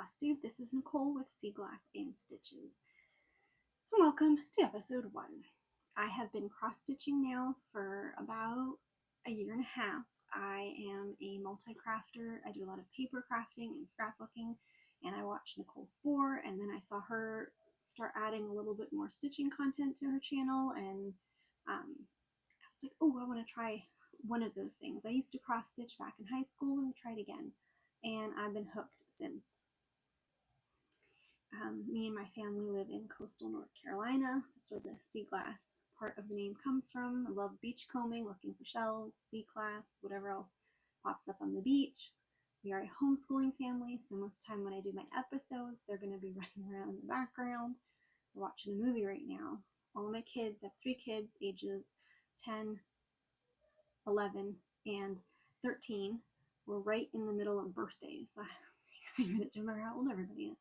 FlossTube. This is Nicole with Sea Glass and Stitches. And welcome to episode 1. I have been cross-stitching now for about a year and a half. I am a multi-crafter. I do a lot of paper crafting and scrapbooking, and I watched Nicole Spohr, and then I saw her start adding a little bit more stitching content to her channel, and I was like, oh, I want to try one of those things. I used to cross-stitch back in high school and try it again, and I've been hooked since. Me and my family live in coastal North Carolina. That's where the sea glass part of the name comes from. I love beachcombing, looking for shells, sea glass, whatever else pops up on the beach. We are a homeschooling family, so most of the time when I do my episodes, they're going to be running around in the background. We're watching a movie right now. All of my kids, I have 3 kids, ages 10, 11, and 13. We're right in the middle of birthdays. It takes me a minute to remember how old everybody is.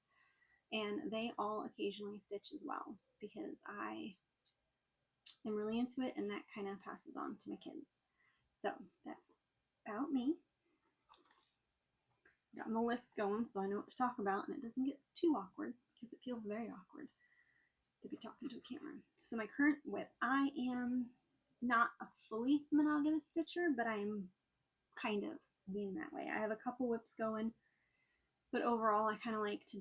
And they all occasionally stitch as well because I am really into it, and that kind of passes on to my kids. So that's about me. Got my list going so I know what to talk about, and it doesn't get too awkward because it feels very awkward to be talking to a camera. So my current whip, I am not a fully monogamous stitcher, but I'm kind of being that way. I have a couple whips going, but overall I kind of like to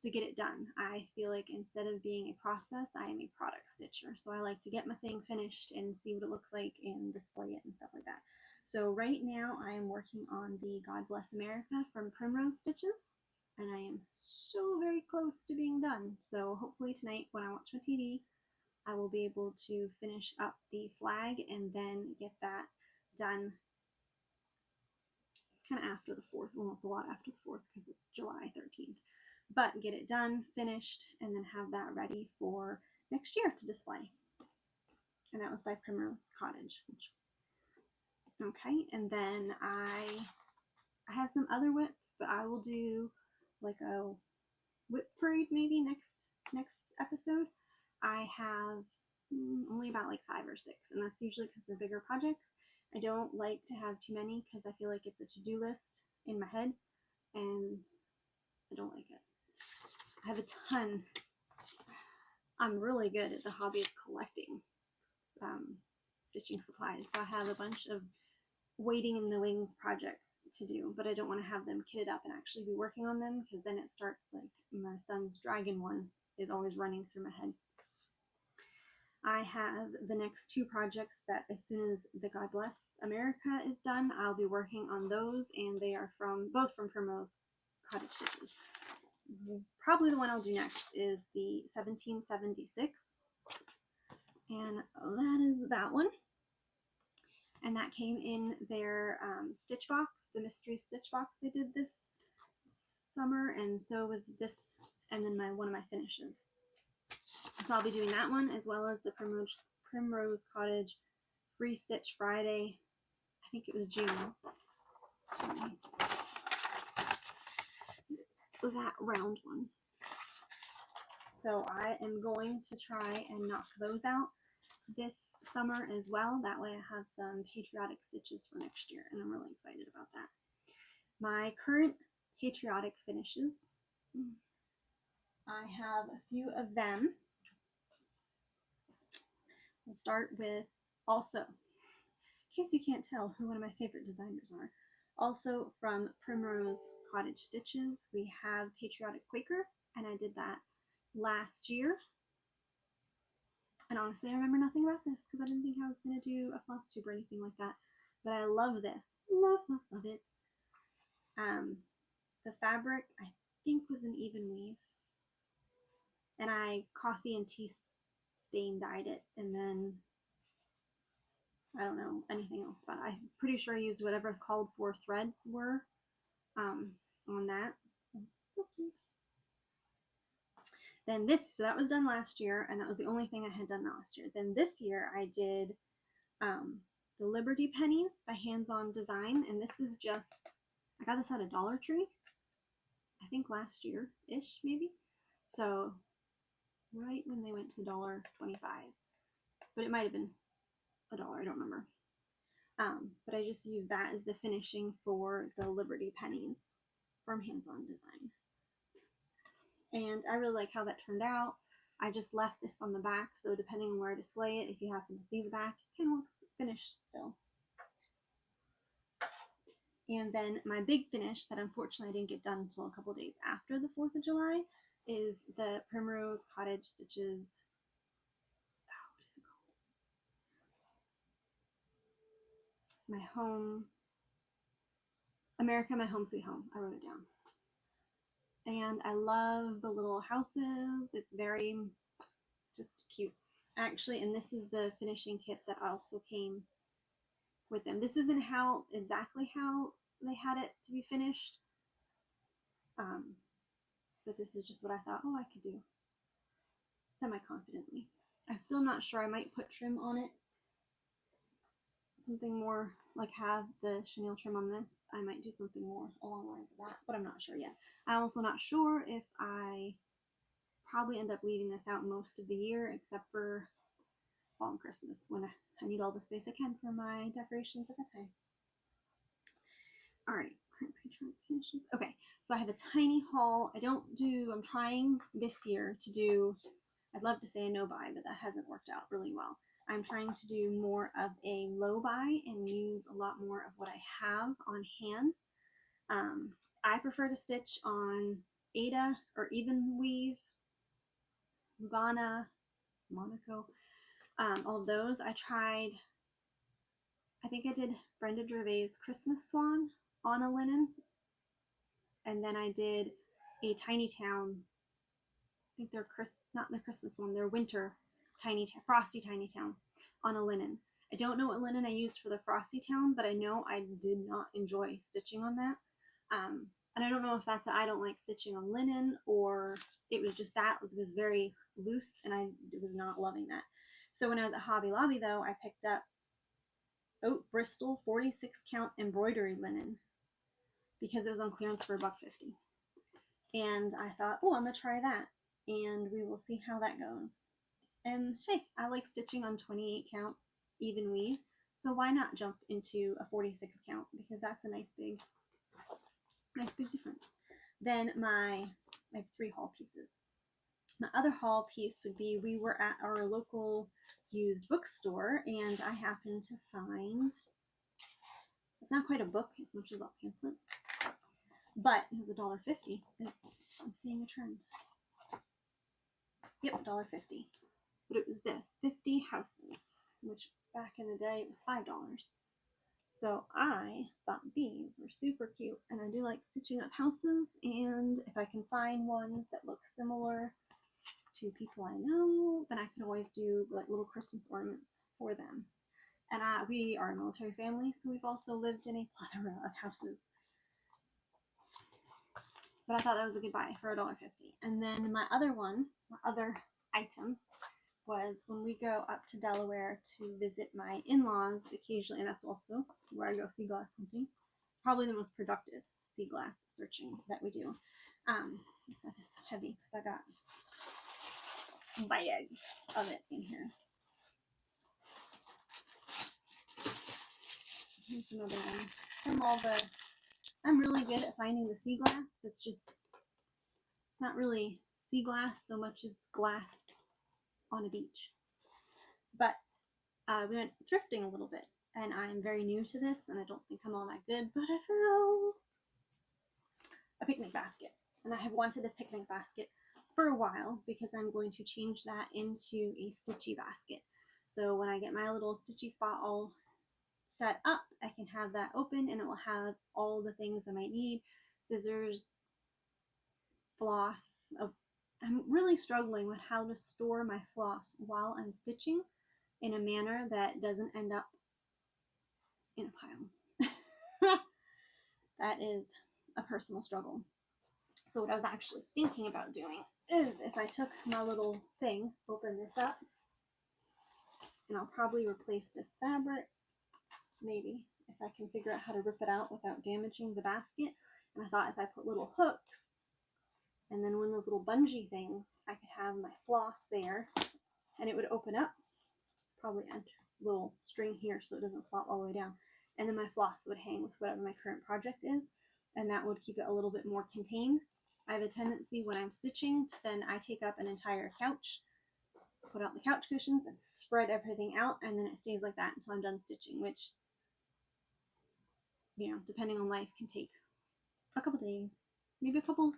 get it done. I feel like instead of being a process, I am a product stitcher. So I like to get my thing finished and see what it looks like and display it and stuff like that. So right now I am working on the God Bless America from Primrose Stitches, and I am so very close to being done. So hopefully tonight when I watch my TV, I will be able to finish up the flag and then get that done kind of after the 4th. Well, it's a lot after the 4th because it's July 13th. But get it done, finished, and then have that ready for next year to display. And that was by Primrose Cottage. Okay, and then I have some other whips, but I will do like a whip parade maybe next episode. I have only about like 5 or 6, and that's usually because they're bigger projects. I don't like to have too many because I feel like it's a to-do list in my head, and I don't like it. I have a ton. I'm really good at the hobby of collecting stitching supplies, so I have a bunch of waiting in the wings projects to do, but I don't want to have them kitted up and actually be working on them because then it starts like my son's dragon one is always running through my head. I have the next 2 projects that as soon as the God Bless America is done, I'll be working on those, and they are both from Primrose Cottage Stitches. Probably the one I'll do next is the 1776, and that is that one. And that came in their stitch box, the mystery stitch box they did this summer, and so was this, and then one of my finishes. So I'll be doing that one as well as the Primrose Cottage Free Stitch Friday. I think it was June's. That round one. So I am going to try and knock those out this summer as well. That way I have some Patriotic stitches for next year, and I'm really excited about that. My current Patriotic finishes, I have a few of them. We'll start with, also, in case you can't tell who one of my favorite designers are, also from Primrose Cottage Stitches, we have Patriotic Quaker, and I did that last year. And honestly, I remember nothing about this because I didn't think I was going to do a floss tube or anything like that. But I love this. Love, love, love it. The fabric, I think, was an even weave. And I coffee and tea stain dyed it, and then I don't know anything else about it. I'm pretty sure I used whatever called for threads were on that. So cute. Then so that was done last year, and that was the only thing I had done last year. Then this year I did the Liberty Pennies by Hands On Design, and this is just, I got this at a Dollar Tree, I think last year-ish maybe. So right when they went to $1.25, but it might have been $1, I don't remember. But I just used that as the finishing for the Liberty Pennies from Hands On Design. and I really like how that turned out. I just left this on the back, so depending on where I display it, if you happen to see the back, it kind of looks finished still. And then my big finish that unfortunately I didn't get done until a couple days after the 4th of July is the Primrose Cottage Stitches. Oh, what is it called? My Home, America, My Home Sweet Home. I wrote it down. And I love the little houses. It's very just cute. Actually, and this is the finishing kit that also came with them. This isn't exactly how they had it to be finished, but this is just what I thought, oh, I could do semi-confidently. I'm still not sure. I might put trim on it, something more like have the chenille trim on this. I might do something more along the lines of that, but I'm not sure yet. I'm also not sure if I probably end up leaving this out most of the year except for fall and Christmas when I need all the space I can for my decorations at that time. All right, current Patriotic finishes. Okay, so I have a tiny haul. I'm trying this year to do, I'd love to say a no buy, but that hasn't worked out really well. I'm trying to do more of a low buy and use a lot more of what I have on hand. I prefer to stitch on Aida or even weave, Lugana, Monaco, all those. I think I did Brenda Gervais' Christmas Swan on a linen, and then I did a Tiny Town. I think they're not the Christmas one, they're winter Frosty Tiny Town on a linen. I don't know what linen I used for the Frosty Town, but I know I did not enjoy stitching on that. And I don't know if that's I don't like stitching on linen or it was just that it was very loose and I was not loving that. So when I was at Hobby Lobby though, I picked up Oat Bristol 46 count embroidery linen because it was on clearance for $1.50. And I thought, oh, I'm gonna try that and we will see how that goes. And hey, I like stitching on 28 count even weave, so why not jump into a 46 count because that's a nice big difference. Then I have 3 haul pieces. My other haul piece would be we were at our local used bookstore and I happened to find, it's not quite a book as much as a pamphlet, but it was $1.50. I'm seeing a trend. Yep, $1.50. But it was this 50 houses, which back in the day it was $5. So I thought these were super cute, and I do like stitching up houses, and if I can find ones that look similar to people I know, then I can always do like little Christmas ornaments for them. And we are a military family, so we've also lived in a plethora of houses. But I thought that was a good buy for $1.50. And then my other item was when we go up to Delaware to visit my in-laws occasionally, and that's also where I go sea glass hunting. Probably the most productive sea glass searching that we do. It's not just heavy because I got bags of it in here. Here's another one. I'm really good at finding the sea glass that's just not really sea glass so much as glass on a beach. But we went thrifting a little bit, and I'm very new to this, and I don't think I'm all that good, but I found a picnic basket, and I have wanted a picnic basket for a while because I'm going to change that into a stitchy basket. So when I get my little stitchy spot all set up, I can have that open and it will have all the things I might need. Scissors, floss. I'm really struggling with how to store my floss while I'm stitching in a manner that doesn't end up in a pile. That is a personal struggle. So what I was actually thinking about doing is if I took my little thing, open this up, and I'll probably replace this fabric, maybe, if I can figure out how to rip it out without damaging the basket. And I thought if I put little hooks and then one of those little bungee things, I could have my floss there and it would open up, probably a little string here so it doesn't flop all the way down. And then my floss would hang with whatever my current project is, and that would keep it a little bit more contained. I have a tendency when I'm stitching to then I take up an entire couch, put out the couch cushions, and spread everything out, and then it stays like that until I'm done stitching, which, you know, depending on life, can take a couple days, maybe a couple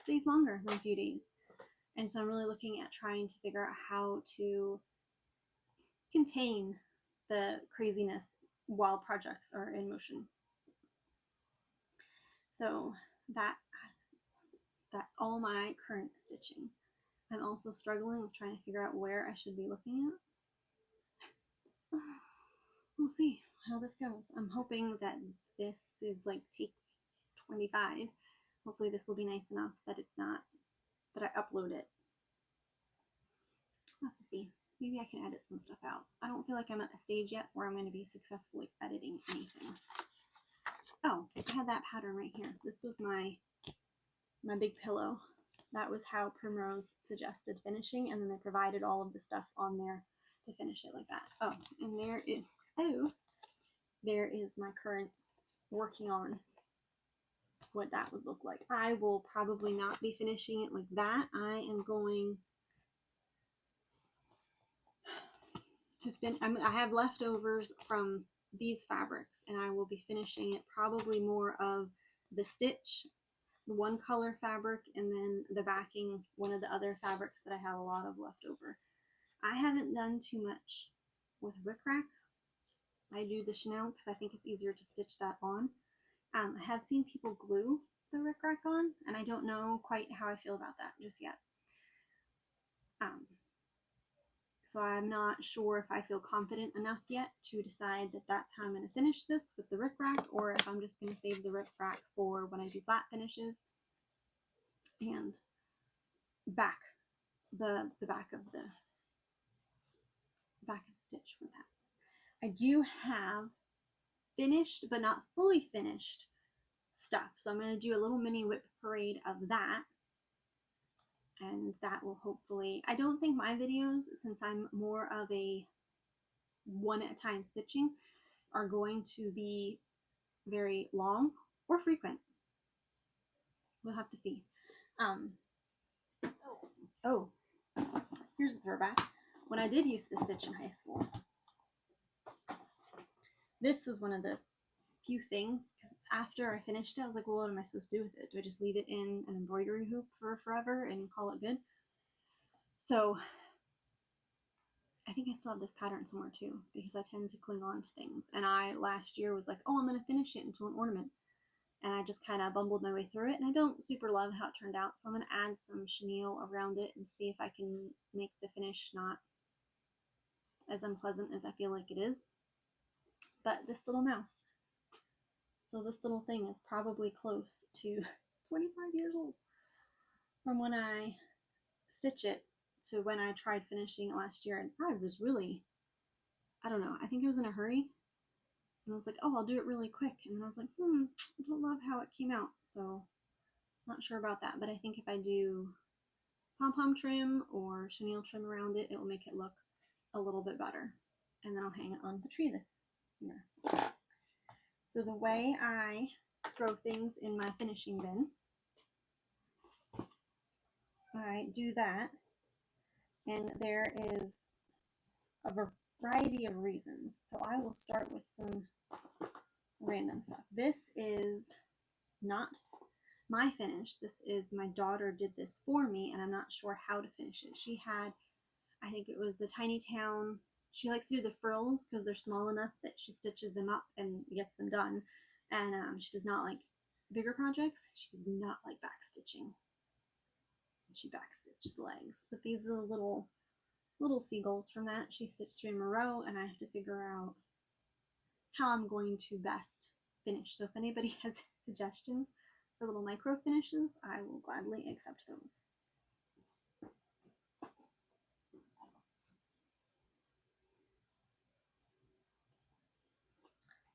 days longer than a few days. And so I'm really looking at trying to figure out how to contain the craziness while projects are in motion. So that's all my current stitching. I'm also struggling with trying to figure out where I should be looking at. We'll see how this goes. I'm hoping that this is like take 25. Hopefully this will be nice enough that it's not, that I upload it. I'll have to see. Maybe I can edit some stuff out. I don't feel like I'm at the stage yet where I'm going to be successfully editing anything. Oh, I had that pattern right here. This was my big pillow. That was how Primrose suggested finishing, and then they provided all of the stuff on there to finish it like that. Oh, and there is my current working on what that would look like. I will probably not be finishing it like that. I am going to I have leftovers from these fabrics, and I will be finishing it probably more of the stitch, the one color fabric, and then the backing, one of the other fabrics that I have a lot of left over. I haven't done too much with rickrack. I do the Chanel because I think it's easier to stitch that on. I have seen people glue the rickrack on, and I don't know quite how I feel about that just yet. So I'm not sure if I feel confident enough yet to decide that that's how I'm going to finish this with the rickrack, or if I'm just going to save the rickrack for when I do flat finishes and back the back of the stitch with that. I do have finished but not fully finished stuff, so I'm going to do a little mini whip parade of that, and that will hopefully, I don't think my videos, since I'm more of a one at a time stitching, are going to be very long or frequent. We'll have to see. Oh, here's the throwback. When I did used to stitch in high school, this was one of the few things, because after I finished it, I was like, well, what am I supposed to do with it? Do I just leave it in an embroidery hoop for forever and call it good? So I think I still have this pattern somewhere too, because I tend to cling on to things. And I last year was like, oh, I'm going to finish it into an ornament. And I just kind of bumbled my way through it, and I don't super love how it turned out. So I'm going to add some chenille around it and see if I can make the finish not as unpleasant as I feel like it is. But this little mouse, so this little thing is probably close to 25 years old from when I stitched it to when I tried finishing it last year. And I was really, I don't know, I think I was in a hurry. And I was like, oh, I'll do it really quick. And then I was like, I don't love how it came out. So not sure about that. But I think if I do pom-pom trim or chenille trim around it, it will make it look a little bit better. And then I'll hang it on the tree this year. So the way I throw things in my finishing bin, I do that. And there is a variety of reasons. So I will start with some random stuff. This is not my finish. This is, my daughter did this for me, and I'm not sure how to finish it. She had, I think it was the Tiny Town. She likes to do the frills because they're small enough that she stitches them up and gets them done. And she does not like bigger projects. She does not like backstitching. She backstitched the legs. But these are the little seagulls from that. She stitched 3 in a row, and I have to figure out how I'm going to best finish. So if anybody has suggestions for little micro finishes, I will gladly accept those.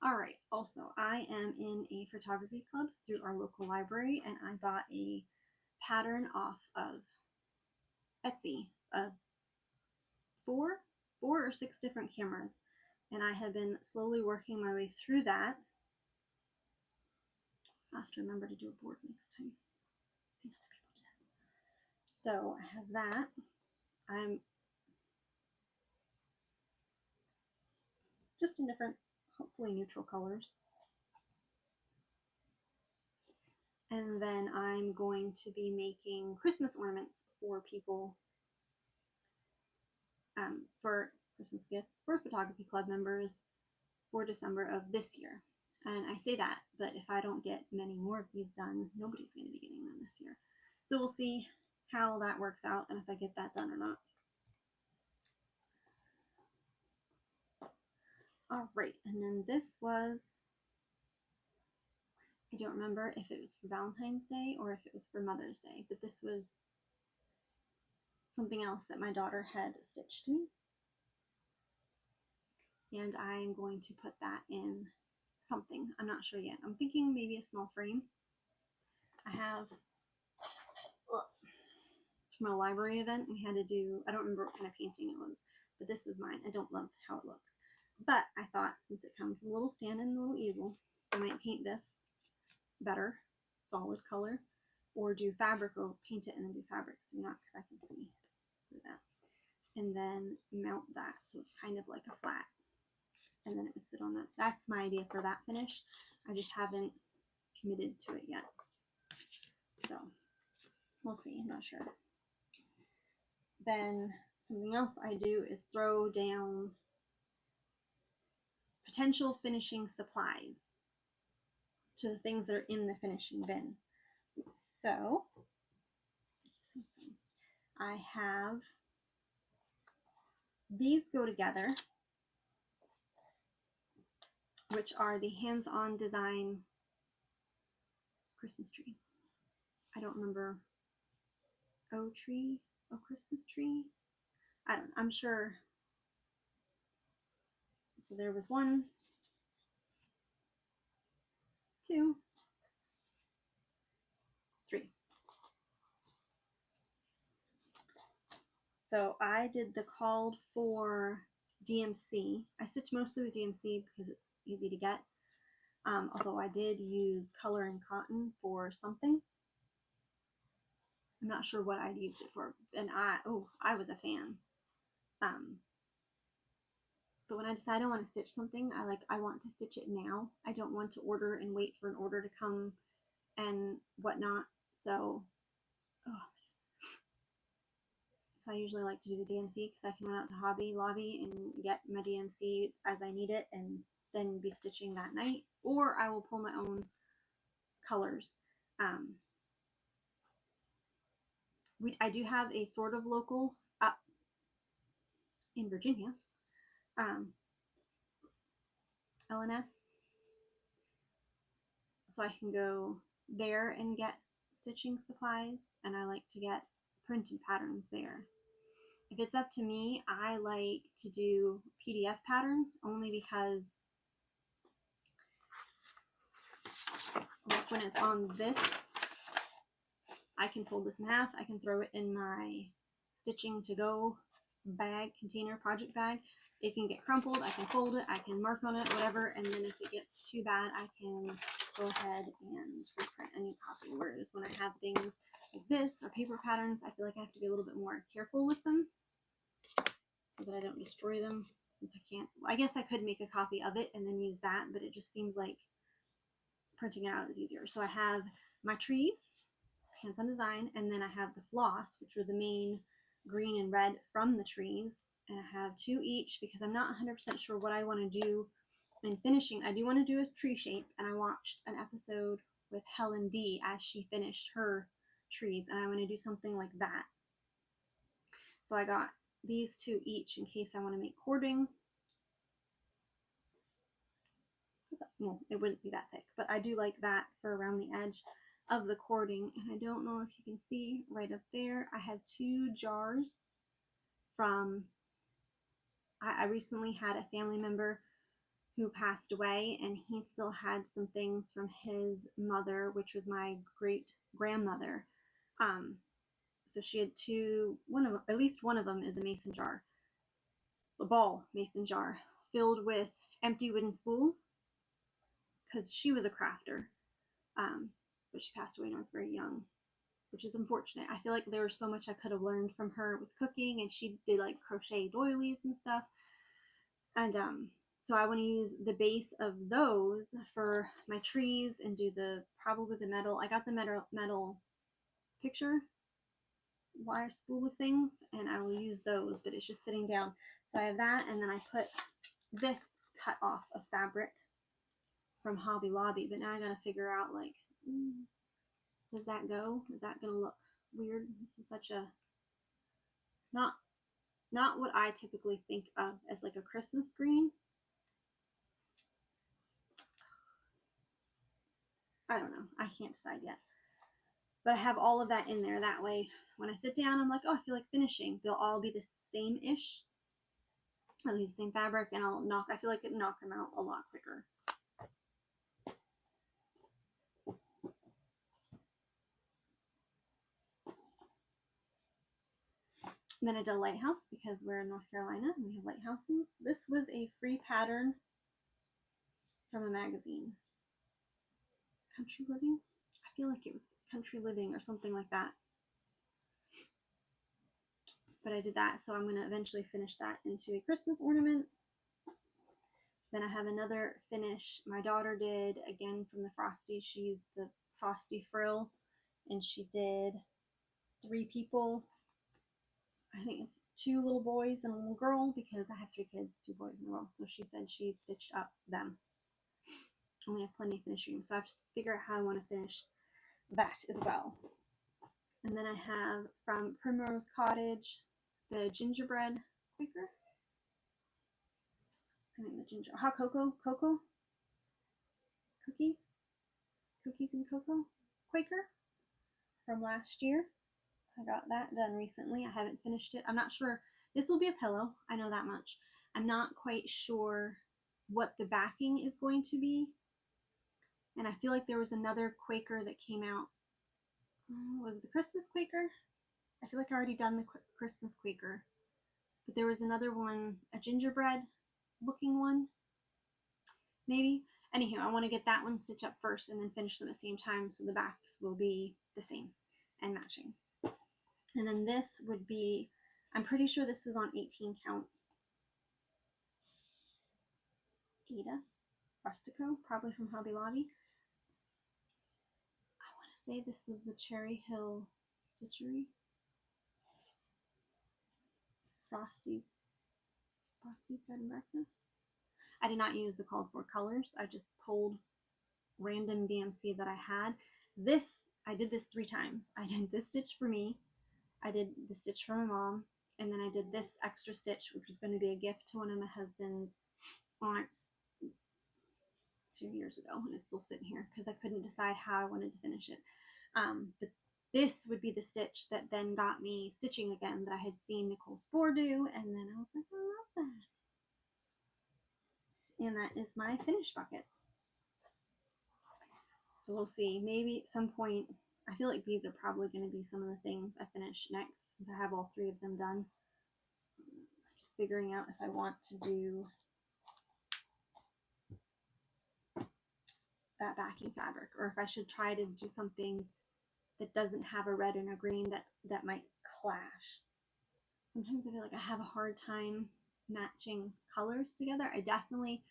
Alright, also I am in a photography club through our local library, and I bought a pattern off of Etsy of 4 or 6 different cameras, and I have been slowly working my way through that. I'll have to remember to do a board next time. See, So I have that. I'm just in different, hopefully neutral colors. And then I'm going to be making Christmas ornaments for people, for Christmas gifts for photography club members for December of this year. And I say that, but if I don't get many more of these done, nobody's going to be getting them this year. So we'll see how that works out and if I get that done or not. All right, and then this was, I don't remember if it was for Valentine's Day or if it was for Mother's Day, but this was something else that my daughter had stitched me. And I'm going to put that in something. I'm not sure yet. I'm thinking maybe a small frame. I have, it's from a library event. We had to do, I don't remember what kind of painting it was, but this was mine. I don't love how it looks. But I thought since it comes with a little stand and a little easel, I might paint this better, solid color, or do fabric or paint it and then do fabric. So not because I can see through that. And then mount that so it's kind of like a flat. And then it would sit on that. That's my idea for that finish. I just haven't committed to it yet. So we'll see, I'm not sure. Then something else I do is throw down potential finishing supplies to the things that are in the finishing bin. So I have, these go together, which are the hands-on design Christmas trees. I don't remember, Christmas tree? I don't know, I'm sure. So there was 1, 2, 3. So I did the called for DMC. I stitch mostly with DMC because it's easy to get. Although I did use color and cotton for something. I'm not sure what I'd used it for. And I was a fan. But when I decide I want to stitch something, I want to stitch it now. I don't want to order and wait for an order to come and whatnot. So I usually like to do the DMC because I can run out to Hobby Lobby and get my DMC as I need it and then be stitching that night. Or I will pull my own colors. I do have a sort of local up in Virginia, LNS. So I can go there and get stitching supplies, and I like to get printed patterns there. If it's up to me, I like to do PDF patterns only because like when it's on this, I can fold this in half. I can throw it in my stitching to go bag, container, project bag. It can get crumpled. I can fold it. I can mark on it, whatever. And then if it gets too bad, I can go ahead and reprint a new copy. Whereas when I have things like this or paper patterns, I feel like I have to be a little bit more careful with them so that I don't destroy them, since I can't. I guess I could make a copy of it and then use that, but it just seems like printing it out is easier. So I have my trees, hands-on design, and then I have the floss, which are the main green and red from the trees, and I have 2 each because I'm not 100% sure what I want to do in finishing. I do want to do a tree shape, and I watched an episode with Helen D as she finished her trees, and I want to do something like that. So I got these 2 each in case I want to make cording. Well, it wouldn't be that thick, but I do like that for around the edge of the cording. And I don't know if you can see right up there, I have 2 jars from, I recently had a family member who passed away, and he still had some things from his mother, which was my great grandmother. So she had 2, at least one of them is a mason jar, a ball mason jar filled with empty wooden spools, because she was a crafter, but she passed away when I was very young. which is unfortunate. I feel like there was so much I could have learned from her with cooking, and she did like crochet doilies and stuff. And so I want to use the base of those for my trees and do probably the metal. I got the metal picture wire spool of things, and I will use those, but it's just sitting down. So I have that, and then I put this cut off of fabric from Hobby Lobby, but now I gotta figure out, like, does that go? Is that gonna look weird? This is such a not what I typically think of as like a Christmas green. I don't know. I can't decide yet. But I have all of that in there. That way, when I sit down, I'm like, oh, I feel like finishing. They'll all be the same-ish. I'll use the same fabric, and I feel like it knock them out a lot quicker. And then I did a lighthouse because we're in North Carolina and we have lighthouses. This was a free pattern from a magazine. Country Living? I feel like it was Country Living or something like that. But I did that, so I'm going to eventually finish that into a Christmas ornament. Then I have another finish my daughter did, again from the Frosty. She used the Frosty frill, and she did 3 people. I think it's 2 little boys and a little girl, because I have 3 kids, 2 boys and a girl. So she said she stitched up them. Only have plenty of finish room, so I have to figure out how I want to finish that as well. And then I have from Primrose Cottage the gingerbread Quaker. I think the hot cocoa cookies and cocoa Quaker from last year. I got that done recently. I haven't finished it. I'm not sure. This will be a pillow. I know that much. I'm not quite sure what the backing is going to be. And I feel like there was another Quaker that came out. Was it the Christmas Quaker? I feel like I already done the Christmas Quaker. But there was another one, a gingerbread looking one. Maybe. Anyhow, I want to get that one stitched up first and then finish them at the same time, so the backs will be the same and matching. And then this would be, I'm pretty sure this was on 18 count. Ada Rustico, probably from Hobby Lobby. I want to say this was the Cherry Hill Stitchery. Frosty's Bed and Breakfast. I did not use the called for colors. I just pulled random DMC that I had. I did this 3 times. I did this stitch for me. I did the stitch for my mom. And then I did this extra stitch, which was going to be a gift to one of my husband's aunts 2 years ago. And it's still sitting here because I couldn't decide how I wanted to finish it. But this would be the stitch that then got me stitching again that I had seen Nicole Spohr do. And then I was like, I love that. And that is my finish bucket. So we'll see. Maybe at some point, I feel like these are probably going to be some of the things I finish next, since I have all 3 of them done. Just figuring out if I want to do that backing fabric, or if I should try to do something that doesn't have a red and a green that might clash. Sometimes I feel like I have a hard time matching colors together. I definitely,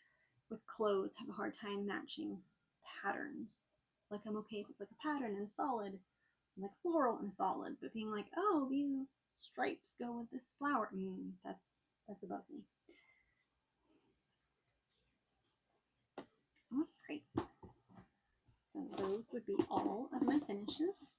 with clothes, have a hard time matching patterns. Like, I'm okay if it's like a pattern and a solid, like floral and a solid, but being like, oh, these stripes go with this flower, that's above me. All right, so those would be all of my finishes.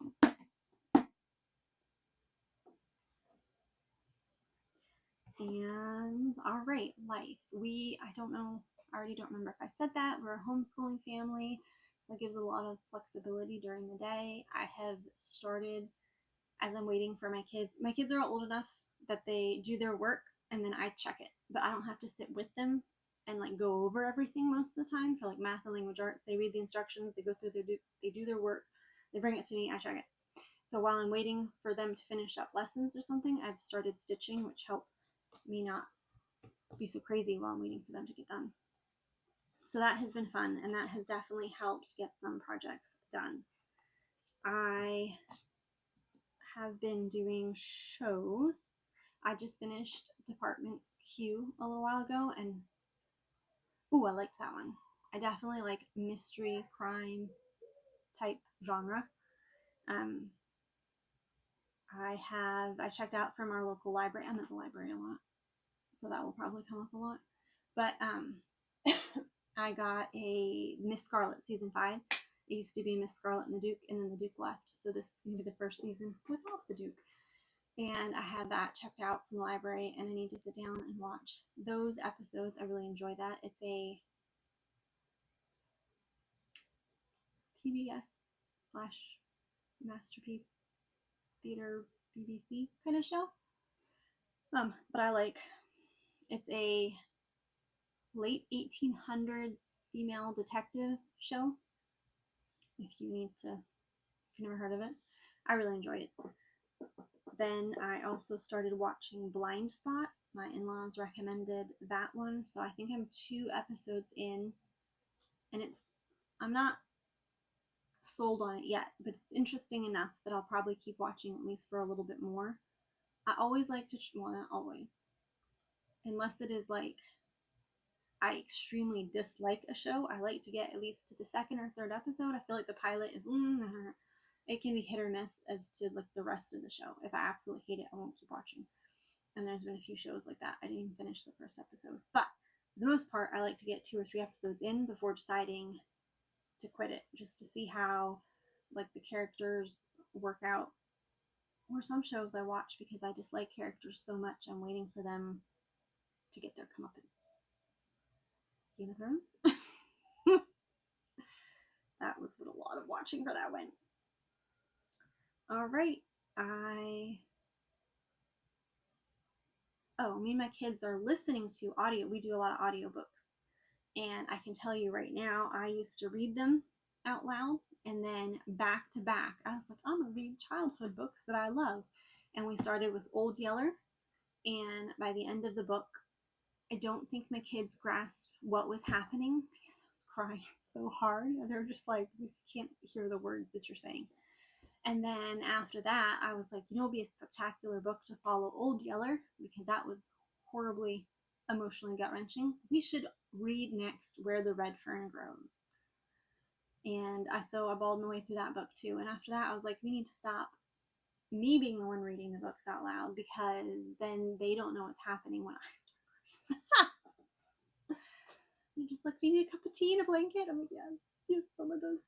And all right, life. I don't know, I already don't remember if I said that. We're a homeschooling family, so that gives a lot of flexibility during the day. I have started, as I'm waiting for my kids. My kids are old enough that they do their work and then I check it, but I don't have to sit with them and like go over everything most of the time. For like math and language arts, they read the instructions, they go through they do their work, they bring it to me, I check it. So while I'm waiting for them to finish up lessons or something, I've started stitching, which helps me not be so crazy while I'm waiting for them to get done. So that has been fun, and that has definitely helped get some projects done. I have been doing shows. I just finished Department Q a little while ago, and ooh, I liked that one. I definitely like mystery crime type genre. Um, I checked out from our local library. I'm at the library a lot, so that will probably come up a lot. But I got a Miss Scarlet season 5. It used to be Miss Scarlet and the Duke, and then the Duke left. So this is going to be the first season without the Duke. And I had that checked out from the library, and I need to sit down and watch those episodes. I really enjoy that. It's a PBS slash Masterpiece Theater BBC kind of show. But I like, it's a late 1800s female detective show. If you've never heard of it, I really enjoy it. Then I also started watching Blind Spot. My in-laws recommended that one, so I think I'm 2 episodes in, and I'm not sold on it yet, but it's interesting enough that I'll probably keep watching at least for a little bit more. I always like to, well, not always, unless it is like I extremely dislike a show, I like to get at least to the 2nd or 3rd episode. I feel like the pilot is, it can be hit or miss as to like the rest of the show. If I absolutely hate it, I won't keep watching. And there's been a few shows like that. I didn't even finish the 1st episode. But for the most part, I like to get 2 or 3 episodes in before deciding to quit it, just to see how like the characters work out. Or some shows I watch because I dislike characters so much, I'm waiting for them to get their comeuppance. Game of Thrones. That was what a lot of watching for that went. All right, me and my kids are listening to audio. We do a lot of audiobooks, and I can tell you right now, I used to read them out loud, and then back to back, I was like, I'm gonna read childhood books that I love. And we started with Old Yeller, and by the end of the book, I don't think my kids grasped what was happening because I was crying so hard. And they're just like, we can't hear the words that you're saying. And then after that, I was like, it'd be a spectacular book to follow Old Yeller, because that was horribly emotionally gut-wrenching. We should read next Where the Red Fern Grows. And I bawled my way through that book too. And after that, I was like, we need to stop me being the one reading the books out loud, because then they don't know what's happening when I start crying. You're just like, do you need a cup of tea and a blanket? I'm like, yes, Mama does.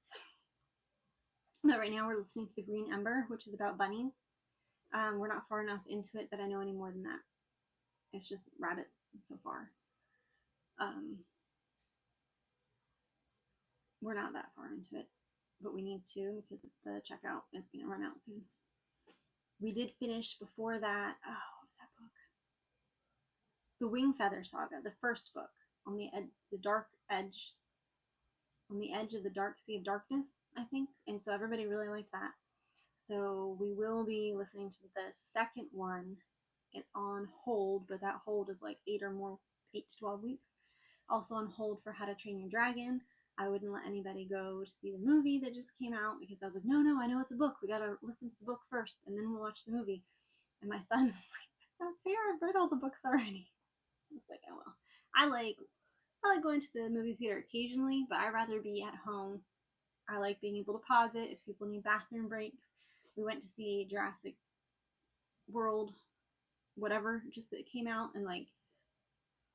But right now we're listening to The Green Ember, which is about bunnies. We're not far enough into it that I know any more than that. It's just rabbits so far. We're not that far into it, but we need to, because the checkout is going to run out soon. We did finish before that, what was that book? The Wing Feather Saga, the first book, on the dark edge, on the edge of the dark sea of darkness, I think. And so everybody really liked that. So we will be listening to the second one. It's on hold, but that hold is like 8 to 12 weeks. Also on hold for How to Train Your Dragon. I wouldn't let anybody go to see the movie that just came out, because I was like, no, I know it's a book. We gotta listen to the book first, and then we'll watch the movie. And my son was like, that's not fair. I've read all the books already. I was like, oh well. I like going to the movie theater occasionally, but I'd rather be at home. I like being able to pause it if people need bathroom breaks. We went to see Jurassic World, whatever, just that came out, and like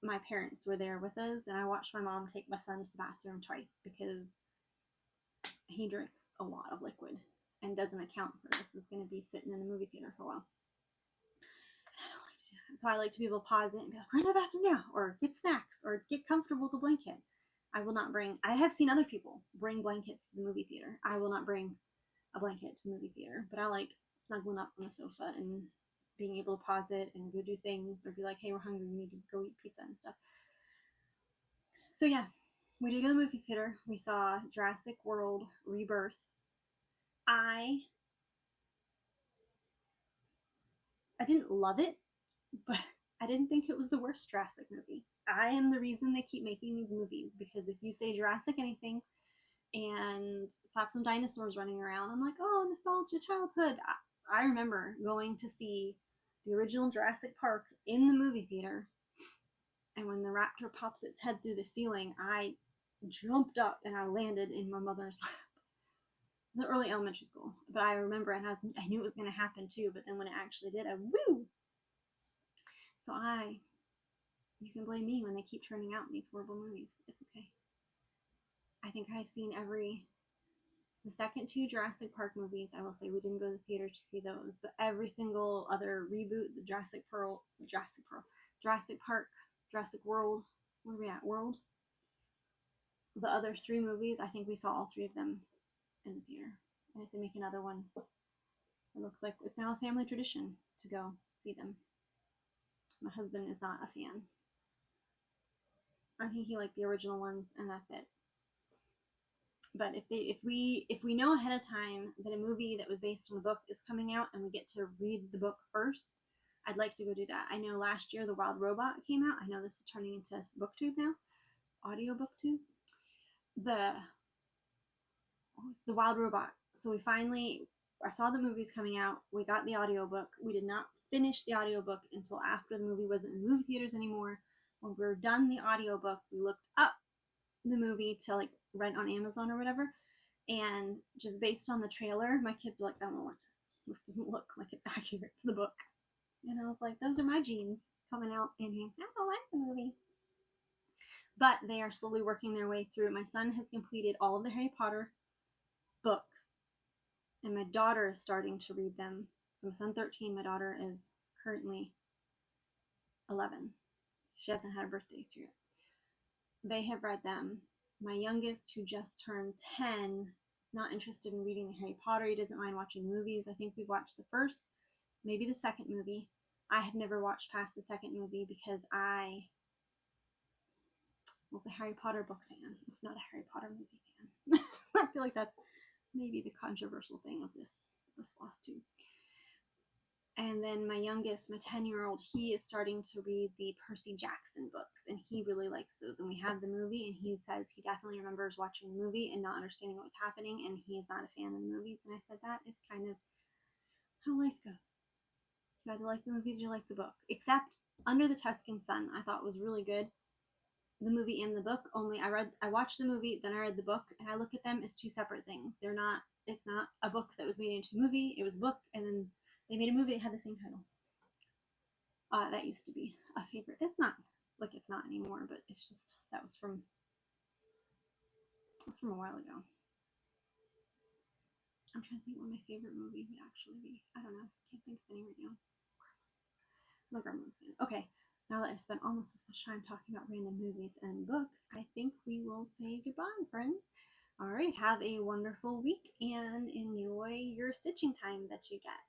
my parents were there with us, and I watched my mom take my son to the bathroom twice, because he drinks a lot of liquid and doesn't account for this. Is going to be sitting in the movie theater for a while. And I don't like to do that. So I like to be able to pause it and be like, run to the bathroom now, or get snacks, or get comfortable with a blanket. I have seen other people bring blankets to the movie theater. I will not bring a blanket to the movie theater, but I like snuggling up on the sofa and being able to pause it and go do things, or be like, hey, we're hungry, we need to go eat pizza and stuff. So yeah, we did go to the movie theater. We saw Jurassic World Rebirth. I didn't love it, but I didn't think it was the worst Jurassic movie. I am the reason they keep making these movies, because if you say Jurassic anything and slap some dinosaurs running around, I'm like, oh, nostalgia, childhood. I remember going to see the original Jurassic Park in the movie theater, and when the raptor pops its head through the ceiling, I jumped up and I landed in my mother's lap. It was early elementary school, but I remember, and I knew it was going to happen too, but then when it actually did, I woo! So you can blame me when they keep turning out these horrible movies. It's okay. I think I've seen the second two Jurassic Park movies. I will say we didn't go to the theater to see those, but every single other reboot, the Jurassic Park, Jurassic World, where are we at? World? The other three movies, I think we saw all three of them in the theater. And if they make another one, it looks like it's now a family tradition to go see them. My husband is not a fan. I think he liked the original ones, and that's it. But if we know ahead of time that a movie that was based on a book is coming out and we get to read the book first, I'd like to go do that. I know last year The Wild Robot came out. I know this is turning into BookTube now, audio BookTube. What was The Wild Robot? So I saw the movies coming out. We got the audiobook. We did not finish the audiobook until after the movie wasn't in movie theaters anymore. When we were done the audiobook, we looked up the movie to like rent on Amazon or whatever, and just based on the trailer, my kids were like, I don't want this doesn't look like it's accurate to the book. And I was like, those are my genes coming out in here. I don't like the movie. But they are slowly working their way through. My son has completed all of the Harry Potter books, and my daughter is starting to read them. So my son's 13, my daughter is currently 11. She hasn't had a birthday this year. They have read them. My youngest, who just turned 10, is not interested in reading Harry Potter. He doesn't mind watching movies. I think we've watched the first, maybe the second movie. I have never watched past the second movie because I was a Harry Potter book fan. I was not a Harry Potter movie fan. I feel like that's maybe the controversial thing of this FlossTube. And then my youngest, my 10-year-old, he is starting to read the Percy Jackson books, and he really likes those. And we have the movie, and he says he definitely remembers watching the movie and not understanding what was happening, and he's not a fan of the movies. And I said, that is kind of how life goes. You either like the movies or you like the book. Except Under the Tuscan Sun, I thought was really good. The movie and the book, only I watched the movie, then I read the book, and I look at them as two separate things. It's not a book that was made into a movie. It was a book, and then they made a movie that had the same title. That used to be a favorite. It's not anymore, but it's just, that's from a while ago. I'm trying to think what my favorite movie would actually be. I don't know. Can't think of any right now. I'm a Gremlins fan. Okay, now that I've spent almost as much time talking about random movies and books, I think we will say goodbye, friends. All right, have a wonderful week and enjoy your stitching time that you get.